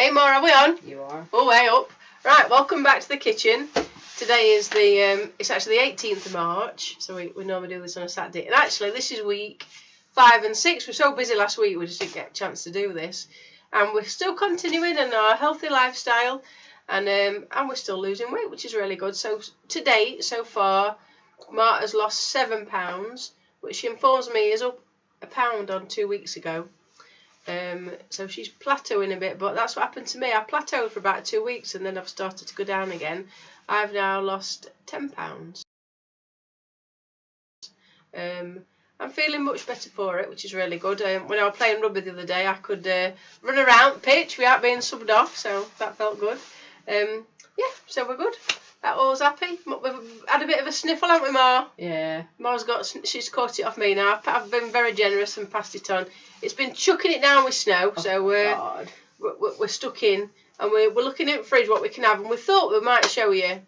Hey, More, are we on? You are. Oh, way up. Right, welcome back to the kitchen. Today is it's actually the 18th of March, so we normally do this on a Saturday. And actually, this is week 5 and 6. We're so busy last week, we just didn't get a chance to do this. And we're still continuing in our healthy lifestyle, and we're still losing weight, which is really good. So to date, so far, Marta has lost 7 pounds, which she informs me is up a pound on 2 weeks ago. So she's plateauing a bit, but that's what happened to me. I plateaued for about 2 weeks and then I've started to go down again. I've now lost 10 pounds. I'm feeling much better for it, which is really good. When I was playing rugby the other day, I could run around the pitch without being subbed off, so that felt good. Yeah, so we're good. That all's happy. We've had a bit of a sniffle, haven't we, Ma? Yeah. Ma's she's caught it off me now. I've been very generous and passed it on. It's been chucking it down with snow, so we're stuck in, and we're looking at the fridge what we can have, and we thought we might show you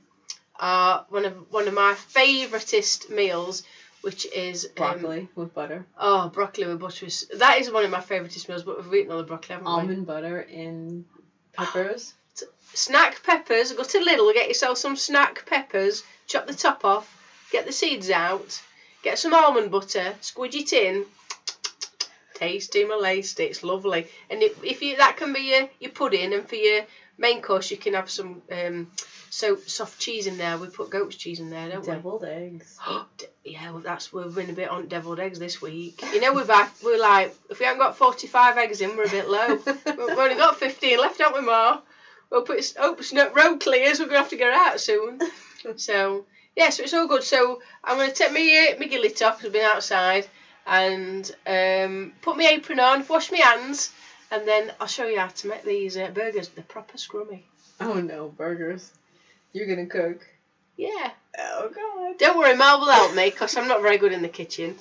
one of my favouriteest meals, which is broccoli with butter. Oh, broccoli with butter that is one of my favouriteest meals. But we've eaten all the broccoli, haven't we? Almond butter and peppers. Snack peppers. Go to Lidl, get yourself some snack peppers, chop the top off, get the seeds out, get some almond butter, squidge it in. Tasty, my lacey, it's lovely. And if you that can be your pudding, and for your main course you can have some soft cheese in there. We put goat's cheese in there, don't we? Deviled eggs. Yeah, well, we've been a bit on deviled eggs this week. You know, we're like, if we haven't got 45 eggs in, we're a bit low. We've only got 15 left, haven't we, Ma? We'll put road clears. We're gonna have to get out soon. So yeah, so it's all good. So I'm gonna take my gillet off because I've been outside, and put my apron on, wash my hands, and then I'll show you how to make these burgers. They're proper scrummy. Oh no, burgers! You're gonna cook? Yeah. Oh God! Don't worry, Mal will help me because I'm not very good in the kitchen.